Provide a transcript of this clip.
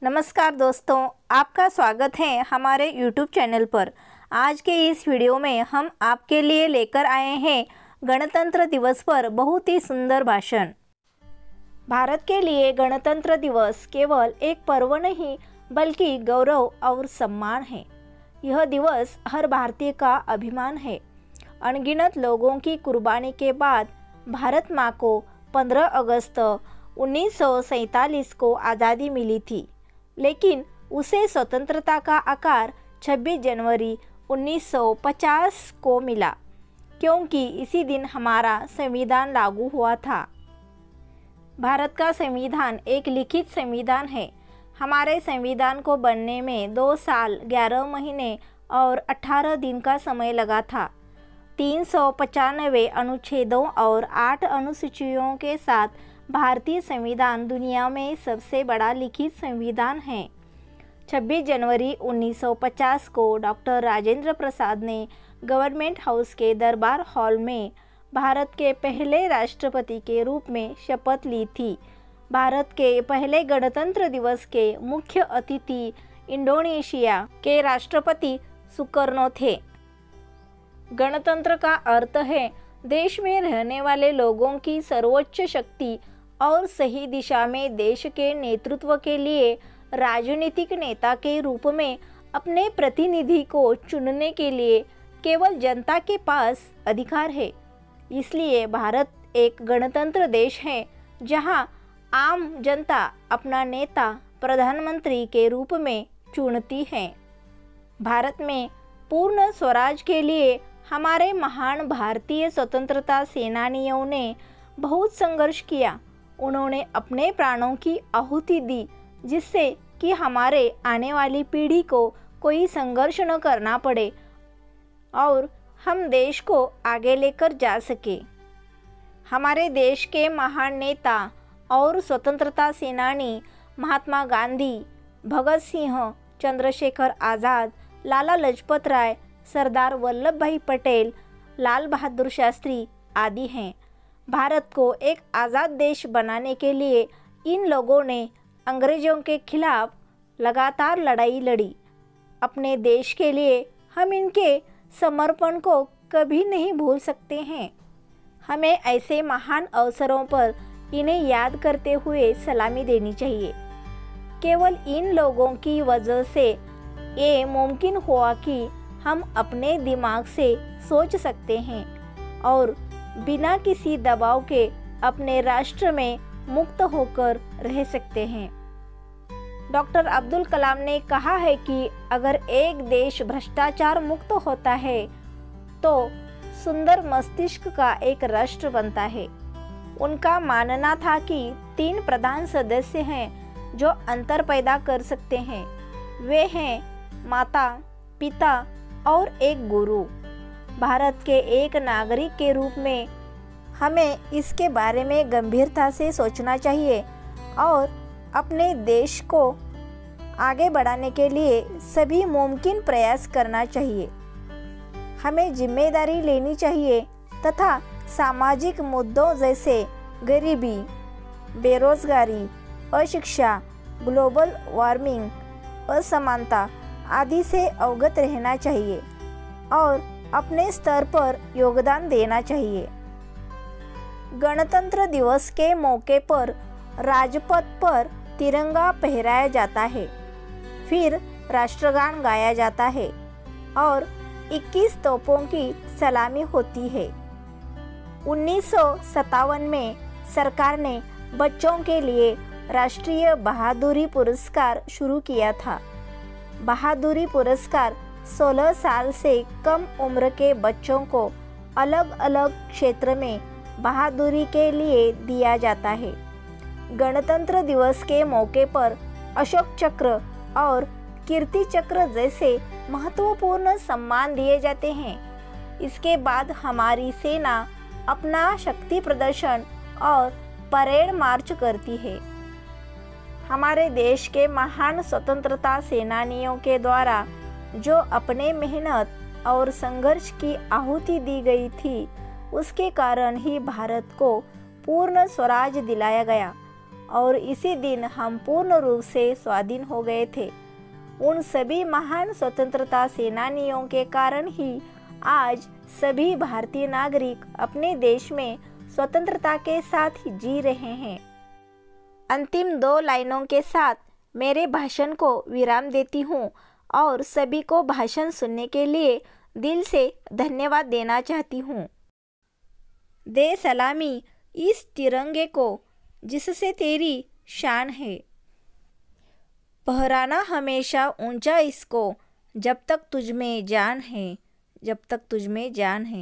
नमस्कार दोस्तों, आपका स्वागत है हमारे YouTube चैनल पर। आज के इस वीडियो में हम आपके लिए लेकर आए हैं गणतंत्र दिवस पर बहुत ही सुंदर भाषण। भारत के लिए गणतंत्र दिवस केवल एक पर्व नहीं बल्कि गौरव और सम्मान है। यह दिवस हर भारतीय का अभिमान है। अनगिनत लोगों की कुर्बानी के बाद भारत माँ को 15 अगस्त 1947 को आज़ादी मिली थी, लेकिन उसे स्वतंत्रता का आकार 26 जनवरी 1950 को मिला, क्योंकि इसी दिन हमारा संविधान लागू हुआ था। भारत का संविधान एक लिखित संविधान है। हमारे संविधान को बनने में 2 साल 11 महीने और 18 दिन का समय लगा था। 395 अनुच्छेदों और 8 अनुसूचियों के साथ भारतीय संविधान दुनिया में सबसे बड़ा लिखित संविधान है। 26 जनवरी 1950 को डॉक्टर राजेंद्र प्रसाद ने गवर्नमेंट हाउस के दरबार हॉल में भारत के पहले राष्ट्रपति के रूप में शपथ ली थी। भारत के पहले गणतंत्र दिवस के मुख्य अतिथि इंडोनेशिया के राष्ट्रपति सुकर्नो थे। गणतंत्र का अर्थ है देश में रहने वाले लोगों की सर्वोच्च शक्ति और सही दिशा में देश के नेतृत्व के लिए राजनीतिक नेता के रूप में अपने प्रतिनिधि को चुनने के लिए केवल जनता के पास अधिकार है। इसलिए भारत एक गणतंत्र देश है जहां आम जनता अपना नेता प्रधानमंत्री के रूप में चुनती है। भारत में पूर्ण स्वराज के लिए हमारे महान भारतीय स्वतंत्रता सेनानियों ने बहुत संघर्ष किया। उन्होंने अपने प्राणों की आहुति दी, जिससे कि हमारे आने वाली पीढ़ी को कोई संघर्ष न करना पड़े और हम देश को आगे लेकर जा सके। हमारे देश के महान नेता और स्वतंत्रता सेनानी महात्मा गांधी, भगत सिंह, चंद्रशेखर आज़ाद, लाला लाजपत राय, सरदार वल्लभ भाई पटेल, लाल बहादुर शास्त्री आदि हैं। भारत को एक आज़ाद देश बनाने के लिए इन लोगों ने अंग्रेज़ों के खिलाफ लगातार लड़ाई लड़ी। अपने देश के लिए हम इनके समर्पण को कभी नहीं भूल सकते हैं। हमें ऐसे महान अवसरों पर इन्हें याद करते हुए सलामी देनी चाहिए। केवल इन लोगों की वजह से ये मुमकिन हुआ कि हम अपने दिमाग से सोच सकते हैं और बिना किसी दबाव के अपने राष्ट्र में मुक्त होकर रह सकते हैं। डॉक्टर अब्दुल कलाम ने कहा है कि अगर एक देश भ्रष्टाचार मुक्त होता है तो सुंदर मस्तिष्क का एक राष्ट्र बनता है। उनका मानना था कि 3 प्रधान सदस्य हैं जो अंतर पैदा कर सकते हैं। वे हैं माता, पिता और एक गुरु। भारत के एक नागरिक के रूप में हमें इसके बारे में गंभीरता से सोचना चाहिए और अपने देश को आगे बढ़ाने के लिए सभी मुमकिन प्रयास करना चाहिए। हमें जिम्मेदारी लेनी चाहिए तथा सामाजिक मुद्दों जैसे गरीबी, बेरोजगारी, अशिक्षा, ग्लोबल वार्मिंग, असमानता आदि से अवगत रहना चाहिए और अपने स्तर पर योगदान देना चाहिए। गणतंत्र दिवस के मौके पर राजपथ पर तिरंगा फहराया जाता है, फिर राष्ट्रगान गाया जाता है और 21 तोपों की सलामी होती है। 1957 में सरकार ने बच्चों के लिए राष्ट्रीय बहादुरी पुरस्कार शुरू किया था। बहादुरी पुरस्कार 16 साल से कम उम्र के बच्चों को अलग अलग क्षेत्र में बहादुरी के लिए दिया जाता है। गणतंत्र दिवस के मौके पर अशोक चक्र और कीर्ति चक्र जैसे महत्वपूर्ण सम्मान दिए जाते हैं। इसके बाद हमारी सेना अपना शक्ति प्रदर्शन और परेड मार्च करती है। हमारे देश के महान स्वतंत्रता सेनानियों के द्वारा जो अपने मेहनत और संघर्ष की आहुति दी गई थी, उसके कारण ही भारत को पूर्ण स्वराज दिलाया गया और इसी दिन हम पूर्ण रूप से स्वाधीन हो गए थे। उन सभी महान स्वतंत्रता सेनानियों के कारण ही आज सभी भारतीय नागरिक अपने देश में स्वतंत्रता के साथ जी रहे हैं। अंतिम 2 लाइनों के साथ मेरे भाषण को विराम देती हूँ और सभी को भाषण सुनने के लिए दिल से धन्यवाद देना चाहती हूँ। दे सलामी इस तिरंगे को जिससे तेरी शान है, फहराना हमेशा ऊंचा इसको, जब तक तुझ में जान है, जब तक तुझ में जान है।